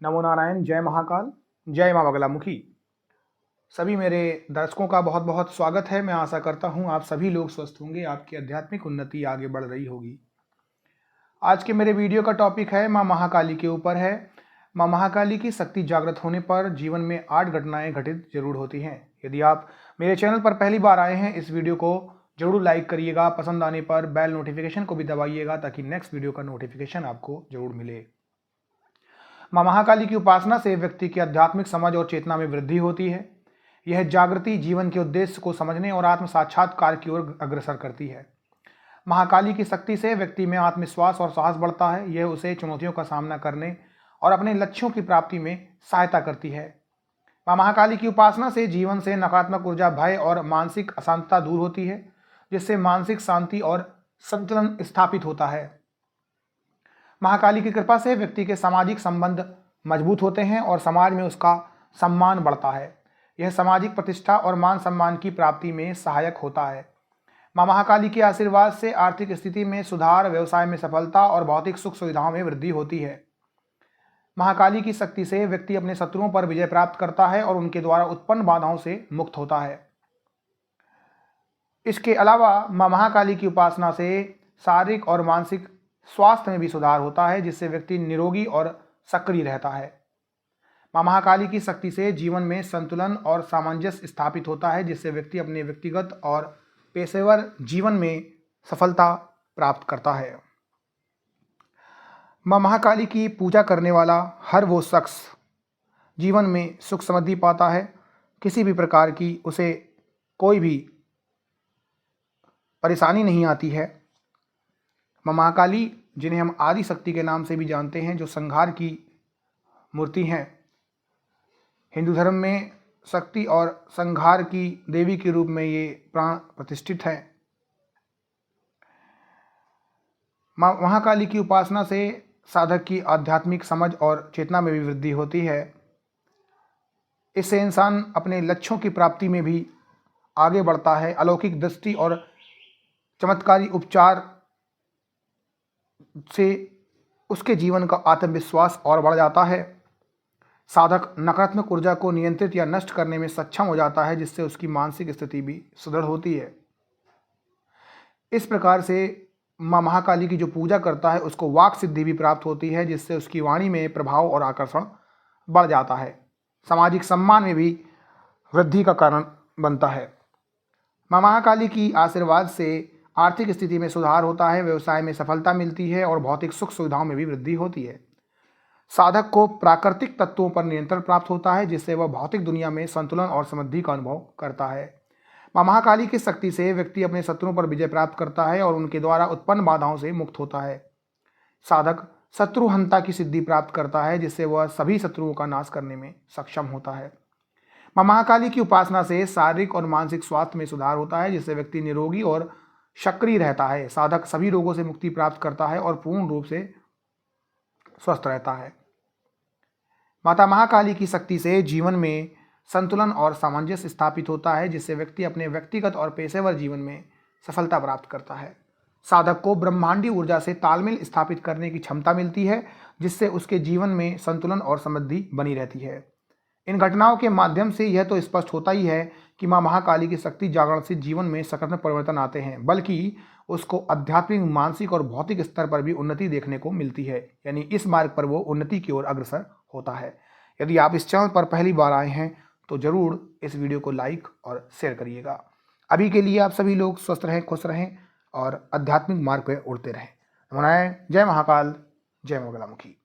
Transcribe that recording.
नमो नारायण, जय महाकाल, जय माँ बगलामुखी। सभी मेरे दर्शकों का बहुत बहुत स्वागत है। मैं आशा करता हूँ आप सभी लोग स्वस्थ होंगे, आपकी आध्यात्मिक उन्नति आगे बढ़ रही होगी। आज के मेरे वीडियो का टॉपिक है माँ महाकाली के ऊपर है। माँ महाकाली की शक्ति जागृत होने पर जीवन में 8 घटनाएं घटित जरूर होती हैं। यदि आप मेरे चैनल पर पहली बार आए हैं, इस वीडियो को जरूर लाइक करिएगा। पसंद आने पर बेल नोटिफिकेशन को भी दबाइएगा ताकि नेक्स्ट वीडियो का नोटिफिकेशन आपको जरूर मिले। माँ महाकाली की उपासना से व्यक्ति की आध्यात्मिक समझ और चेतना में वृद्धि होती है। यह जागृति जीवन के उद्देश्य को समझने और आत्म साक्षात्कार की ओर अग्रसर करती है। महाकाली की शक्ति से व्यक्ति में आत्मविश्वास और साहस बढ़ता है। यह उसे चुनौतियों का सामना करने और अपने लक्ष्यों की प्राप्ति में सहायता करती है। माँ महाकाली की उपासना से जीवन से नकारात्मक ऊर्जा, भय और मानसिक अशांतता दूर होती है, जिससे मानसिक शांति और संतुलन स्थापित होता है। महाकाली की कृपा से व्यक्ति के सामाजिक संबंध मजबूत होते हैं और समाज में उसका सम्मान बढ़ता है। यह सामाजिक प्रतिष्ठा और मान सम्मान की प्राप्ति में सहायक होता है। माँ महाकाली के आशीर्वाद से आर्थिक स्थिति में सुधार, व्यवसाय में सफलता और भौतिक सुख सुविधाओं में वृद्धि होती है। महाकाली की शक्ति से व्यक्ति अपने शत्रुओं पर विजय प्राप्त करता है और उनके द्वारा उत्पन्न बाधाओं से मुक्त होता है। इसके अलावा माँ महाकाली की उपासना से शारीरिक और मानसिक स्वास्थ्य में भी सुधार होता है, जिससे व्यक्ति निरोगी और सक्रिय रहता है। माँ महाकाली की शक्ति से जीवन में संतुलन और सामंजस्य स्थापित होता है, जिससे व्यक्ति अपने व्यक्तिगत और पेशेवर जीवन में सफलता प्राप्त करता है। माँ महाकाली की पूजा करने वाला हर वो शख्स जीवन में सुख समृद्धि पाता है। किसी भी प्रकार की उसे कोई भी परेशानी नहीं आती है। माँ महाकाली, जिन्हें हम आदि शक्ति के नाम से भी जानते हैं, जो संहार की मूर्ति हैं, हिंदू धर्म में शक्ति और संहार की देवी के रूप में ये प्राण प्रतिष्ठित है। माँ महाकाली की उपासना से साधक की आध्यात्मिक समझ और चेतना में भी वृद्धि होती है। इससे इंसान अपने लक्ष्यों की प्राप्ति में भी आगे बढ़ता है। अलौकिक दृष्टि और चमत्कारी उपचार से उसके जीवन का आत्मविश्वास और बढ़ जाता है। साधक नकारात्मक ऊर्जा को नियंत्रित या नष्ट करने में सक्षम हो जाता है, जिससे उसकी मानसिक स्थिति भी सुदृढ़ होती है। इस प्रकार से माँ महाकाली की जो पूजा करता है उसको वाक सिद्धि भी प्राप्त होती है, जिससे उसकी वाणी में प्रभाव और आकर्षण बढ़ जाता है। सामाजिक सम्मान में भी वृद्धि का कारण बनता है। माँ महाकाली की आशीर्वाद से आर्थिक स्थिति में सुधार होता है, व्यवसाय में सफलता मिलती है और भौतिक सुख सुविधाओं में भी वृद्धि होती है। साधक को प्राकृतिक तत्वों पर नियंत्रण प्राप्त होता है, जिससे वह भौतिक दुनिया में संतुलन और समृद्धि का अनुभव करता है। माँ महाकाली की शक्ति से व्यक्ति अपने शत्रुओं पर विजय प्राप्त करता है और उनके द्वारा उत्पन्न बाधाओं से मुक्त होता है। साधक शत्रुहंता की सिद्धि प्राप्त करता है, जिससे वह सभी शत्रुओं का नाश करने में सक्षम होता है। माँ महाकाली की उपासना से शारीरिक और मानसिक स्वास्थ्य में सुधार होता है, जिससे व्यक्ति निरोगी और सक्रिय रहता है। साधक सभी रोगों से मुक्ति प्राप्त करता है और पूर्ण रूप से स्वस्थ रहता है। माता महाकाली की शक्ति से जीवन में संतुलन और सामंजस्य स्थापित होता है, जिससे व्यक्ति अपने व्यक्तिगत और पेशेवर जीवन में सफलता प्राप्त करता है। साधक को ब्रह्मांडीय ऊर्जा से तालमेल स्थापित करने की क्षमता मिलती है, जिससे उसके जीवन में संतुलन और समृद्धि बनी रहती है। इन घटनाओं के माध्यम से यह तो स्पष्ट होता ही है कि माँ महाकाली की शक्ति जागरण से जीवन में सकारात्मक परिवर्तन आते हैं, बल्कि उसको आध्यात्मिक, मानसिक और भौतिक स्तर पर भी उन्नति देखने को मिलती है। यानी इस मार्ग पर वो उन्नति की ओर अग्रसर होता है। यदि आप इस चैनल पर पहली बार आए हैं तो जरूर इस वीडियो को लाइक और शेयर करिएगा। अभी के लिए आप सभी लोग स्वस्थ रहें, खुश रहें और आध्यात्मिक मार्ग पर उड़ते रहें। नमो नारायण, जय महाकाल, जय बगलामुखी।